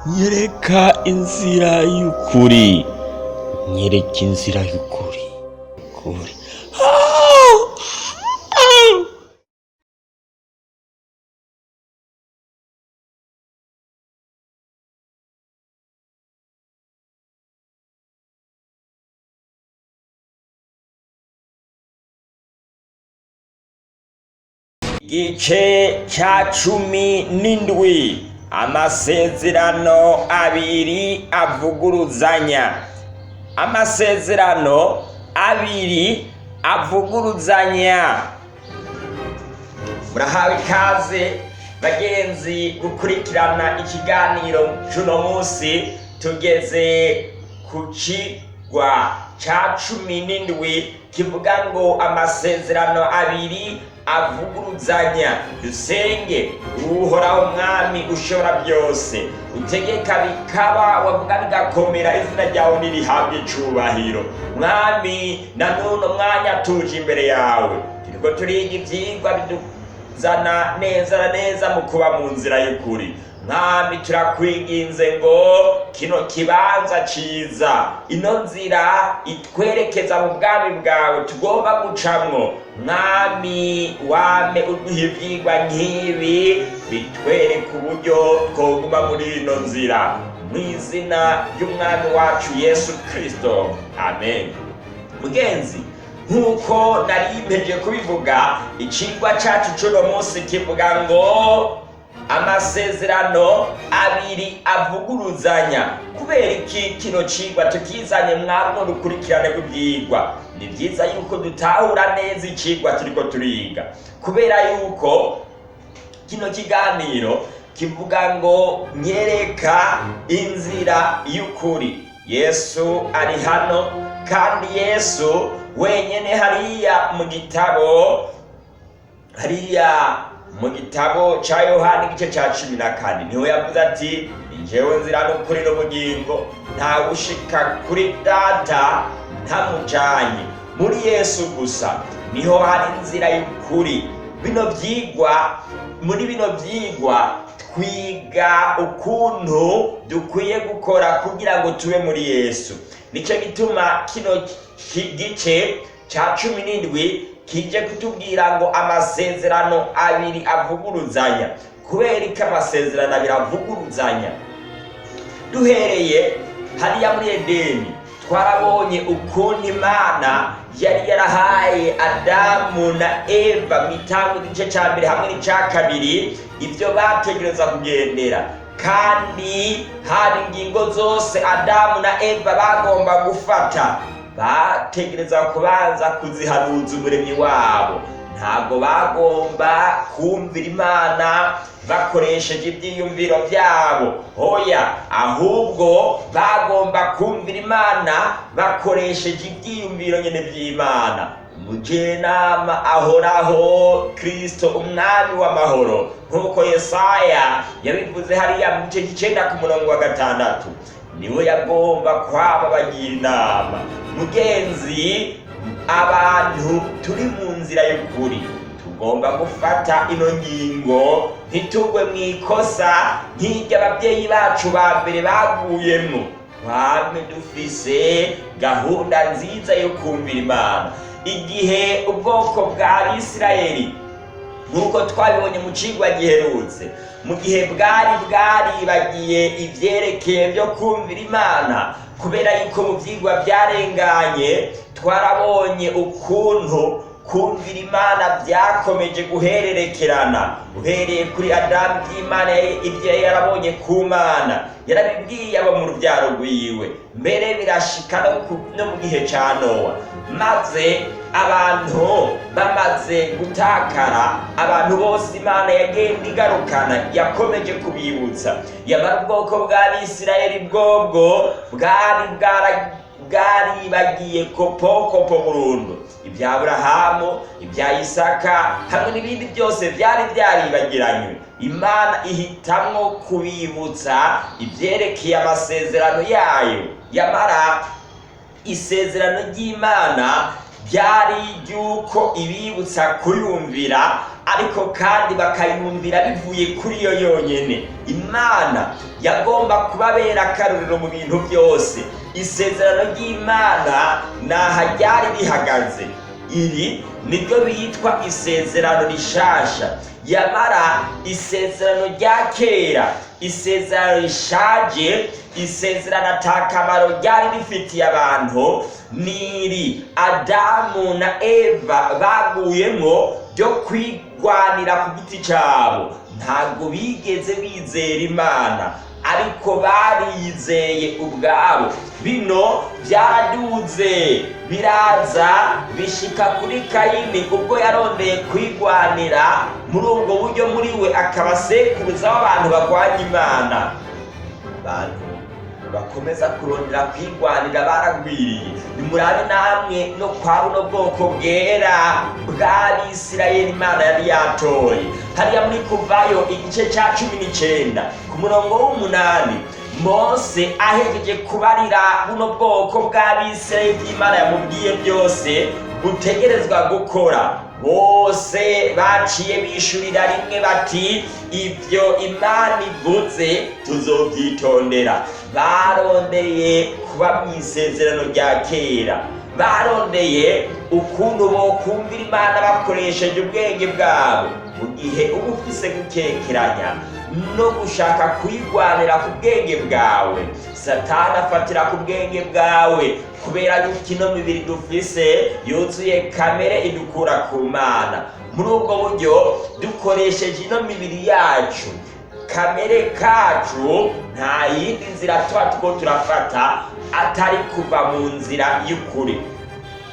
nyereka inzira y'ukuri, nyereka inzira y'ukuri kuri. Igice cya 17, amasezerano abiri avuguruzanya. Amasezerano abiri avuguruzanya. Murahawe ikaze bagenzi gukurikirana ikiganiro cy'uno munsi. Tugeze ku kigwa cya 17 kivuga ngo amasezerano abiri avuguruzanya. Dusenge. Uhoraho mwami ushobora byose, utegeka bikaba, wavuga bigakomera, izina ryawe nirihabwe icubahiro. Mwami, na none mwanya tuje imbere yawe, turiko turiga ivyigwa biduzana neza na neza mu kuba mu nzira y'ukuri. Mwami, turakwiginze ngo kino kibanza ciza, ino nzira itwerekeza mu bwami bwawe tugomba gucamwo. Mwami, wame uduha ivyigwa nk'ibi bitwereka uburyo twoguma muri ino nzira, mw'izina ry'umwami wacu Yesu Kristo, amen. Mugenzi, nk'uko nari mpejeje kubivuga, icigwa cacu c'uno munsi kivuga ngo amasezerano abiri avuguruzanya. Kubera iki kino cigwa tukizanye mwamwo rukurikirane rw'ivyigwa? Ni vyiza yuko dutahura neza icigwa turiko turiga, kubera yuko kino kiganiro kivuga ngo nyereka inzira y'ukuri. Yesu ari hano, kandi Yesu wenyene hariya mu gitabo ca Yohana igice ca 14 niho yavuze ati, njyewe nzira n'ukuri n'ubugingo, nta gushika kuri data ntamujanye. Muri Yesu gusa niho hari inzira y'ukuri. Muri bino vyigwa twiga ukuntu dukwiye gukora kugira ngo tube muri Yesu. Nico gituma kino gice ca 17 kije kutubwira ngo amasezerano abiri avuguruzanya. Kubera ko amasezerano abiri avuguruzanya, duhereye hariya muri Edeni twarabonye ukuntu Imana yari yarahaye Adamu na Eva mw'itango igice ca mbere hamwe n'ica kabiri ivyo bategereza kugendera, kandi hari ingingo zose Adamu na Eva bagomba gufata, bategereza kubanza kuzihanuza umuremyi wabo. Ntabwo bagomba kumvira Imana bakoresheje ivyiyumviro vyabo, oya, ahubwo bagomba kumvira Imana bakoresheje ivyiyumviro nyene vy'Imana. Umujenama ahoraho, Kristo umwami w'amahoro, nk'uko Yesaya yabivuze hariya mu gice 9 ku murongo wa 6, niwe yagomba kwaba bagira inama. Mugenzi, abantu turi mu nzira y'ukuri tugomba gufata ino ngingo, ntitugwe mw'ikosa nk'iryo abavyeyi bacu ba mbere baguyemwo. Twame dufise gahunda nziza yo kumvira Imana. Igihe ubwoko bwa Isirayeli, nk'uko twabibonye mu cigwa giherutse, mu gihe bwaribagiye ivyerekeye vyo kumvira Imana, kubera yuko mu vyigwa vyarenganye twarabonye ukuntu kumvira Imana vyakomeje guhererekerana. Uhereye kuri Adamu, vy'Imana ivyo yarabonye ku Mana yarabibwiye abo mu ruvyaro rwiwe, mbere birashika no mu gihe ca Nowa. Maze abantu bamaze gutakara, abantu bose Imana yagenda igarukana, yakomeje kubibutsa. Yamara ubwoko bw'Abisirayeli bwobwo bwaribagiye kopokopo burundu ibya Aburahamu, ibya Isaka hamwe n'ibindi byose vyari vyaribagiranywe. Imana ihitamwo kubibutsa ivyerekeye amasezerano yayo. Yamara isezerano ry'Imana ryari ryuko ibibutsa kuyumvira ariko kandi bakayumvira bivuye kuri yo yonyene. Imana yagomba kubabera akarorero mu bintu byose. Isezerano ry'Imana naha ryari rihagaze. Iri niryo bitwa isezerano rishasha. Yamara isezerano rya kera, isezerano rishaje, isezerano atakamaro ryari rifitiye abantu, niri Adamu na Eva baguyemo ryo kwigwanira ku giti cyabo. Ntabwo bigeze bizera Imana, ariko bariyizeye ubwabo. Bino byaduze biraza bishika kuri Kayini ubwo yarondeye kwigwanira muri ubwo buryo, muri we akaba sekuruza w'abantu bagwanya Imana. Abantu bakomeza kurondera kwigwanira baragwiriye. Nimurabe namwe no kwa buno bwoko bwera bw'Abisirayeli Imana yari yatoye. Hariya muri Kuvayo igice cya 19 ku murongo w'8, Mose ahejeje kubarira buno bwoko bw'Abisirayeli Imana yamubwiye byose butegerezwa gukora, bose baciye bishurira rimwe bati ibyo Imana ivuze tuzobyitondera. Barondeye kuba mu isezerano rya kera, barondeye ukuntu bokumvira Imana bakoresheje ubwenge bwabo. Mu gihe uba ufise gukekeranya no gushaka kwigwanira ku bwenge bwawe, Satani afatira ku bwenge bwawe, kubera yuko ino mibiri dufise yuzuye kamere idukura ku Mana. Muri ubwo buryo dukoresheje ino mibiri yacu, kamere kacu, nta yindi nzira tuba turafata atari kuva mu nzira y'ukuri.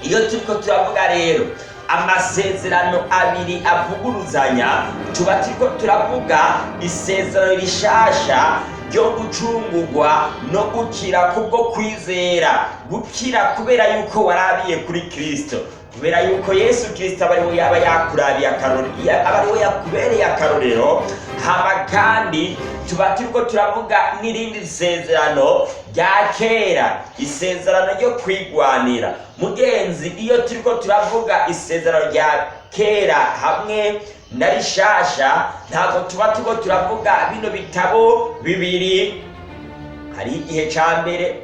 Iyo turiko turavuga rero amasezerano abiri avuguruzanya, tuba turiko turavuga isezerano rishasha ryo gucungurwa no gukira kubwo kwizera. Gukira kubera yuko warabiye kuri Kristo, kubera yuko Yesu Kristo aba ariwe yaba yakurabiye akarorero, aba ariwe yakubereye akarorero. Hama kandi tuba turiko turavuga n'irindi sezerano rya kera, isezerano ryo kwigwanira. Mugenzi, iyo turiko turavuga isezerano rya kera hamwe na rishasha, ntabwo tuba turiko turavuga bino bitabo bibiri. Hari igihe ca mbere,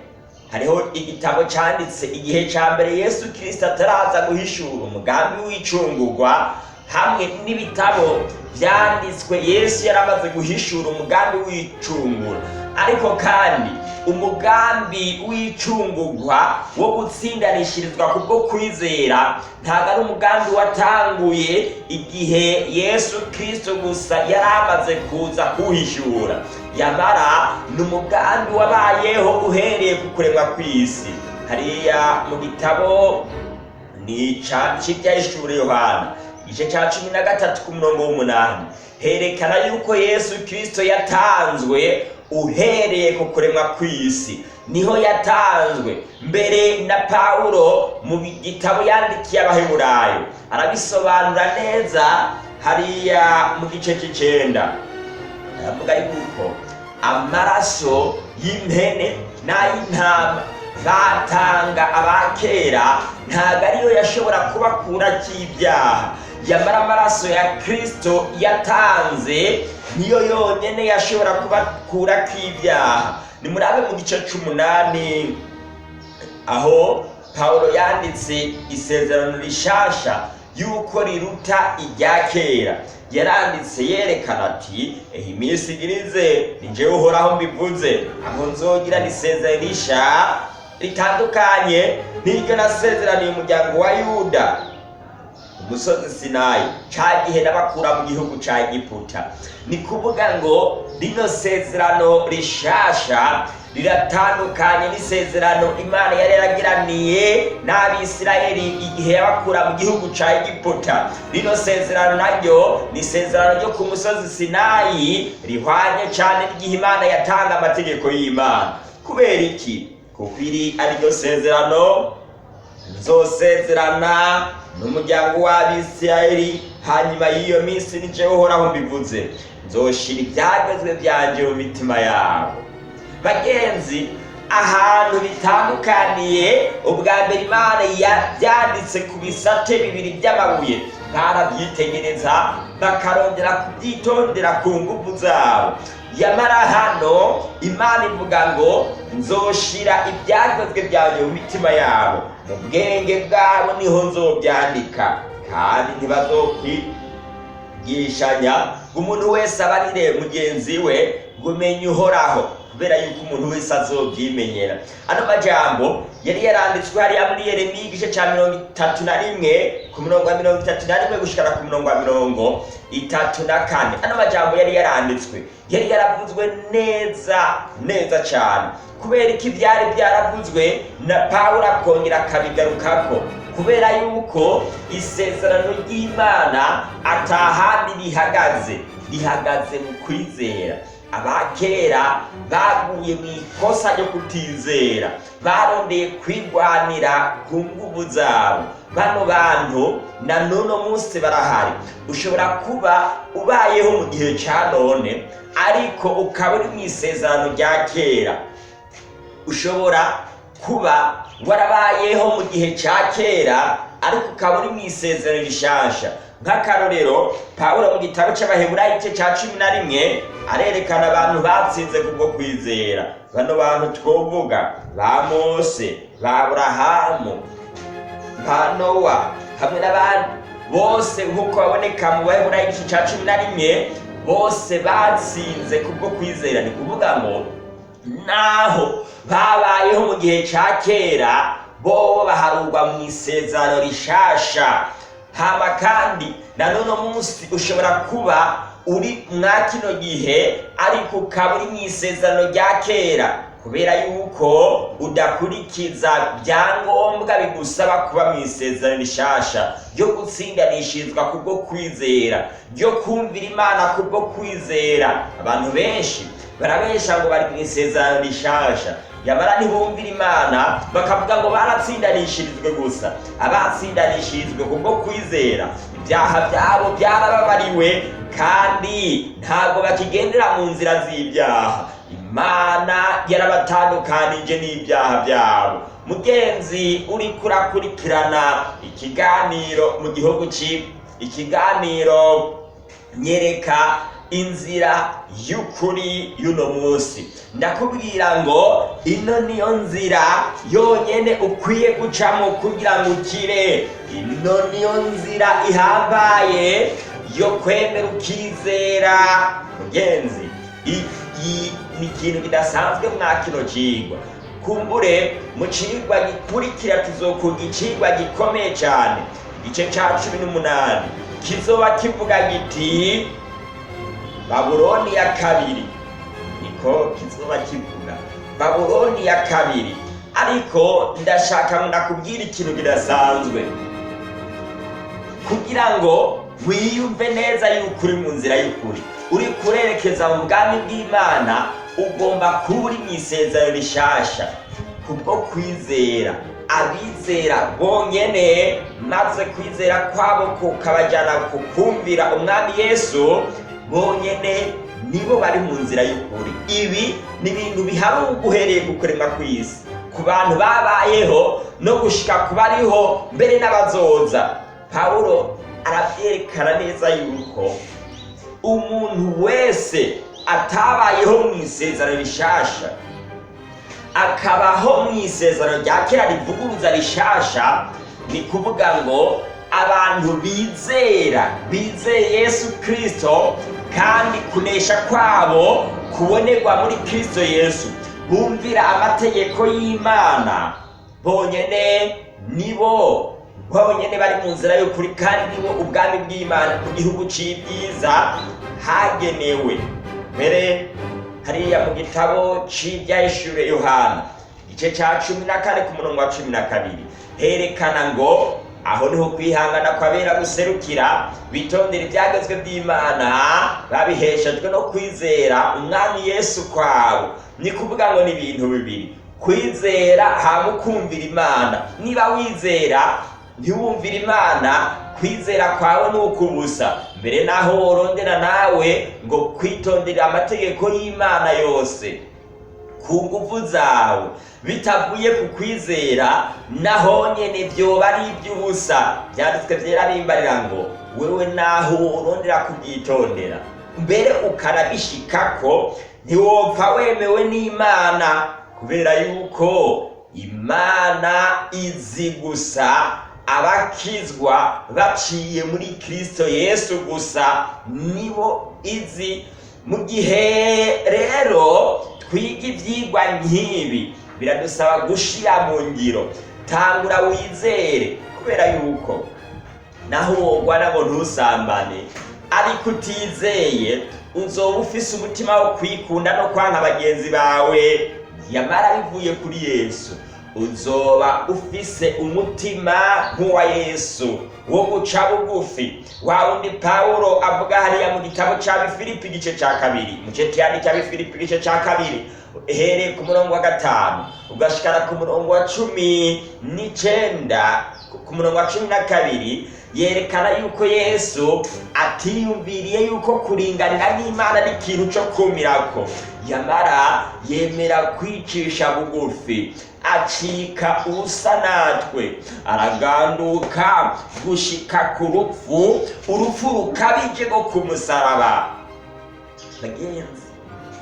hariho igitabo cyanditse igihe ca mbere Yesu Kristo ataraza guhishura umugambi w'icungurwa, hamwe n'ibitabo byanditswe Yesu yaramaze guhishura umugambi w'icungura. Ariko kandi umugambi w'icungurwa wo gutsindanishirizwa kubwo kwizera ntabwo ari umugambi watanguye igihe Yesu Kristo gusa yaramaze kuza kuhishura. Yamara ni umugambi wabayeho uhereye ku kuremwa kw'isi. Hariya mu gitabo cy'ibyahishuriwe Yohana igice cya 13 ku murongo w'8 herekana yuko Yesu Kristo yatanzwe uhereye ku kuremwa kw'isi. Niho yatanzwe. Mbere na Paulo mu gitabo yandikiye Abaheburayo arabisobanura neza. Hariya mu gice c'9 aravuga yuko amaraso y'impene n'ay'intama batanga abakera ntabwo ariyo yashobora kubakura cy'ibyaha. Yamara amaraso ya Kristo yatanze niyo yonyene yashobora kubakura kw'ibyaha. Nimurabe mu gice 8 aho Paulo yanditse isezerano rishasha yuko riruta irya kera. Yaranditse yerekana ati iminsi igirize ni jewe Uhoraho mbivuze, aho nzogira isezerano risha ritandukanye n'iryo nasezeraniye umuryango wa Yuda umusozi Sinayi ca gihe nabakura mu gihugu ca Egiputa. Ni kuvuga ngo rino sezerano rishasha riratandukanye n'isezerano Imana yari yaragiraniye n'Abisirayeli igihe yabakura mu gihugu ca Egiputa. Rino sezerano naryo ni isezerano ryo ku musozi Sinayi rihwanye cyane n'igihe Imana yatanga amategeko y'Imana. Kubera iki? Kuko iri ariryo sezerano nzosezerana n'umuryango w'Abisirayeli hanyuma y'iyo minsi ni jewe Uhoraho mbivuze, nzoshira ibyagezwe byanje mu mitima yabo. Bagenzi, ahantu bitandukaniye, ubwa mbere Imana yabyanditse ku bisate bibiri by'amabuye. barabyitegereza bakarondera kubyitondera ku nguvu zabo. Yamara hano Imana ivuga ngo nzoshira ibyagezwe byanjye mu mitima yabo, mu bwenge bwabo niho nzobyandika, kandi ntibazokwigishanya ngo umuntu wese abarire mugenzi we gumenye Uhoraho, kubera yuko umuntu wese azobyimenyera. Ano majambo yari yaranditswe hariya muri Yeremiya igice cya 31 ku murongo wa 31 gushikana ku murongo wa 34. Ano majambo yari yaranditswe yari yaravuzwe neza cyane, kubera iki byari byaravuzwe na Pawulo akongera akabigarukako, kubera yuko isezerano ry'Imana atahandi rihagaze mu kwizera. Abakera baguye mu ikosa ryo kutizera, barondeye kwigwanira ku nguvu zabo. Bano bantu na n'uno munsi barahari. Ushobora kuba ubayeho mu gihe cya none ariko ukaba uri mu isezerano rya kera. Ushobora kuba warabayeho mu gihe cya kera ariko ukaba uri mu isezerano rishasha. Nk'akarorero, Pawulo mu gitabo cy'Abaheburayo igice cya 11 arerekana abantu batsinze kubwo kwizera. Bano bantu twovuga ba Mose, ba Aburahamu, ba Nowa hamwe n'abandi bose nk'uko baboneka mu Baheburayo igice cya 11, bose batsinze kubwo kwizera. Ni kuvuga ngo naho babayeho mu gihe cya kera, bo baharurwa mu isezerano rishasha. Hama kandi na n'uno munsi ushobora kuba uri mwa kino gihe ariko ukaba uri mu isezerano rya kera, kubera yuko udakurikiza byangombwa bigusaba kuba mu isezerano rishasha ryo gutsindanishirizwa kubwo kwizera, ryo kumvira Imana kubwo kwizera. Abantu benshi barabesha ngo bari mu isezerano rishasha, yamara ntibumvira Imana bakavuga ngo baratsindanishirizwe gusa. Abatsindanishirizwe kubwo kwizera, ibyaha byabo byarababariwe kandi ntabwo bakigendera mu nzira z'ibyaha. Imana yarabatandukanije n'ibyaha byabo. Mugenzi uri kurakurikirana ikiganiro mu gihugu ikiganiro nyereka inzira y'ukuri y'uno munsi, ndakubwira ngo ino niyo nzira yonyene ukwiye gucamo kugira ngo ukire. Ino niyo nzira ihambaye yo kwemera ukizera. Mugenzi, iyi ni ikintu kidasanzwe mwa kino cigwa. Kumbure mu cigwa gikurikira tuzokuga icigwa gikomeye cyane, igice cya 18 kizoba kivuga giti Babuloni ya kabiri. Niko kizoba kivuga, Babuloni ya kabiri. Ariko ndashaka ndakubwira ikintu kidasanzwe kugira ngo wiyumve neza yuko uri mu nzira y'ukuri, uri kurerekeza mu bwami bw'Imana. Ugomba kuba uri mu isezerano rishasha kubwo kwizera. Abizera bonyene, maze kwizera kwabo kukabajyana kukumvira Umwami Yesu, bonyene nibo bari mu nzira y'ukuri. Ibi ni ibintu biharuwe uhereye ku kurema kw'isi, ku bantu babayeho no gushika ku bariho mbere n'abazoza. Pawulo arabyerekana neza yuko umuntu wese atabayeho mu isezerano rishasha, akabaho mu isezerano rya kera rivuguruza rishasha, ni kuvuga ngo abantu bizeye Yesu Kristo kandi kunesha kwabo kubonerwa muri Kristo Yesu, bumvira amategeko y'Imana, bonyene nibo bonyene bari mu nzira y'ukuri, kandi nibo ubwami bw'Imana mu gihugu c'ibyiza hagenewe. Mbere hariya mu gitabo c'Ivyahishuriwe Yohana igice ca 14 ku murongo wa 12 herekana ngo aho niho kwihangana kw'abera guserukira, bitondera ibyagezwe by'Imana babiheshejwe no kwizera Umwami Yesu kwabo. Ni kuvuga ngo ni ibintu bibiri, kwizera hama ukumvira Imana. Niba wizera ntiwumvira Imana, kwizera kwawe ni ukubusa. Mbere naho worondera nawe ngo kwitondera amategeko y'Imana yose ku nguvu zawe bitavuye ku kwizera, naho nyene vyoba ari iby'ubusa. Byanditswe vyera bimbarira ngo wewe naho urondera kubyitondera mbere ukanabishikako ntiwopfa wemewe n'Imana, kubera yuko Imana izi gusa abakizwa baciye muri Kristo Yesu gusa, nibo izi. Mu gihe rero twiga ivyigwa nk'ibi biradusaba gushira mu ngiro. Tangura wizere, kubera yuko naho wogwana ngo ntusambane ariko utizeye uzoba ufise umutima wo kwikunda no kwanka bagenzi bawe, yamara bivuye kuri Yesu uzoba ufise umutima nk'uwa Yesu wo guca bugufi. Wa wundi Pawulo avuga hariya mu gitabo c'Abifilipi igice ca 2, mu cetiyandi c'Abifilipi igice ca 2 uhereye ku murongo wa 5 ugashikara ku murongo wa 19, ku murongo wa 12 yerekana yuko Yesu atiyumviriye yuko kuringanira n'Imana ari ikintu cyo kumirako, yamara yemera kwicisha bugufi, acika ubusa natwe, araganduka gushika ku rupfu, urupfu rukabije rwo ku musaraba. Bagenzi,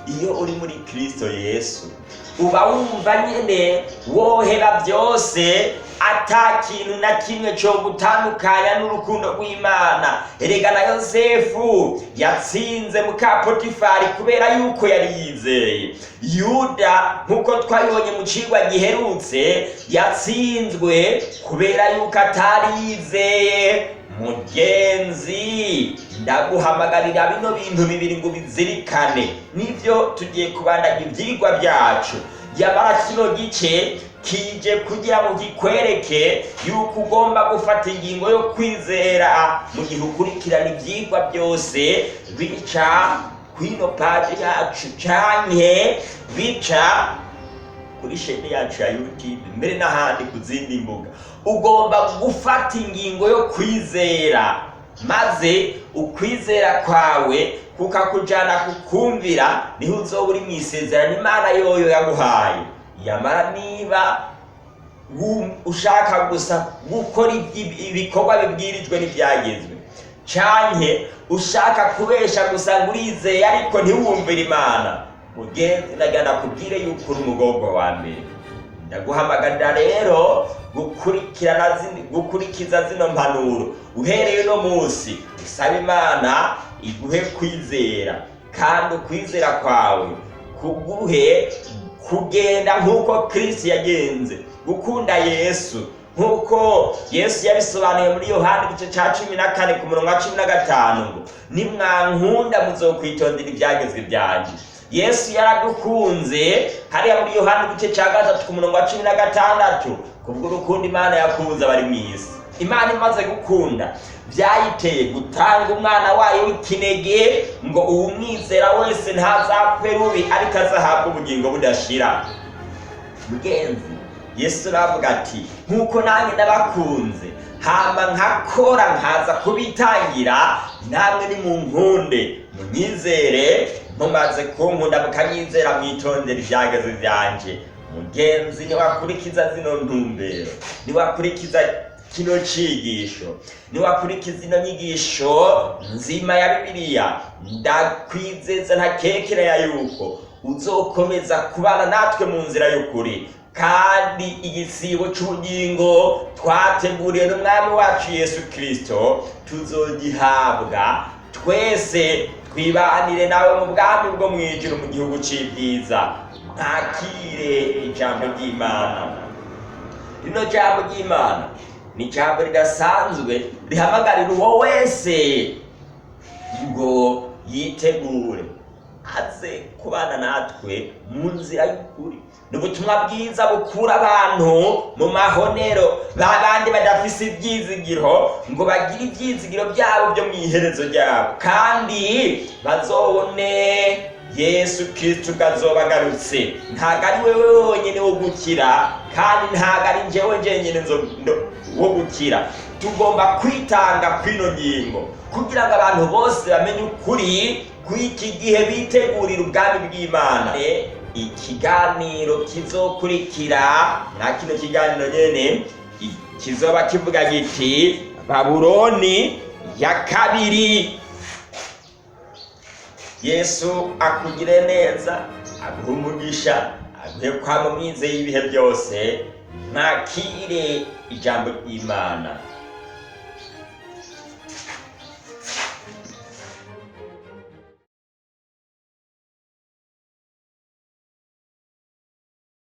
iyo uri muri Kristo Yesu uba wumva nyene wohera byose, ata kintu na kimwe cyo gutandukanya n'urukundo rw'Imana. Erega na Yosefu yatsinze muka Potifari kubera yuko yari yizeye. Yuda nkuko twabonye mu cigwa giherutse yatsinzwe kubera yuko atari yizeye. Mugenzi, ndaguhamagarira bino bintu bibiri ngo bizirikane, nivyo tugiye kubandanya ivyigwa byacu. Yabara kino gice kije kugira ngo gikwereke yuko ugomba gufata ingingo yo kwizera mu gihe ukurikirana ivyigwa byose bica kwino page yacu canke bica kuri shene yacu ya YouTube mbere n'ahandi ku zindi mbuga. Ugomba gufata ingingo yo kwizera, maze ukwizera kwawe kukakujana kukumvira, niho uzoba uri mw'isezerano Imana yoyo yaguhaye. Yamara niba ushaka gusa gukora ibikorwa bibwirijwe n'ibyagezwe, canke ushaka kubesha gusa ngo urizeye ariko ntiwumvire Imana, mugenzi ndagana kubwire yuko uri umugogo wa mbere. Ndaguhamagarira rero gukurikiza zino mpanuro uhereye no munsi. Usaba Imana iguhe kwizera, kandi ukwizera kwawe kuguhe kugenda nk'uko Kristo yagenze, gukunda Yesu nk'uko Yesu yabisobanuye muri Yohana igice ca 14 ku murongo wa 15 ngo nimwankunda muzokwitondera ibyagezwe byanje. Yesu yaradukunze hariya muri Yohana igice ca 3 ku murongo wa 16, kubwo urukundo Imana yakunze abari mw'isi. Imana imaze gukunda byayiteye gutanga umwana wayo w'ikinege ngo uwumwizera wese ntazapfe rubi ariko azahabwa ubugingo budashira. Mugenzi, Yesu aravuga ati nkuko nanjye nabakunze hama nkakora nkaza kubitangira, namwe ni mu nkunde munyizere, mumaze kunkunda mukanyizera mwitondera ibyagezwe byanje. Mugenzi, niwakurikiza zino ntumbero, niwakurikiza kino cigisho, niwakurikiza ino nyigisho nzima ya Bibiliya, ndakwizeza ntakekeranya yuko uzokomeza kubana natwe mu nzira y'ukuri, kandi igisibo c'ubugingo twateguriye n'Umwami wacu Yesu Kristo tuzogihabwa twese twibanire nawe mu bwami bwo mwijuru mu gihugu c'ibyiza. Ntakire ijambo ry'Imana. Rino jambo ry'Imana ni jambo ridasanzwe rihamagarira uwo wese ngo yitegure aze kubana natwe mu nzira y'ukuri. N'ubutumwa bwiza bukura abantu mu mahonero, babandi badafise ibyizigiro ngo bagire ibyizigiro byabo byo mwiherezo ryabo, kandi bazobone Yesu Kristo gazobagarutse. Ntago ari wewe wonyene wo gukira, kandi ntago ari njyewe njenyene wo gukira. Tugomba kwitanga kwino ngingo kugira ngo abantu bose bamenye ukuri kw'iki gihe bitegurira ubwami bw'Imana. Ikiganiro kizokurikira na kino kiganiro nyene kizoba kivuga giti Babuloni ya kabiri, Yesu akugire neza, aguhe umugisha, aguhe kwama umwizeye ibihe byose. Mwakire ijambo ry'Imana.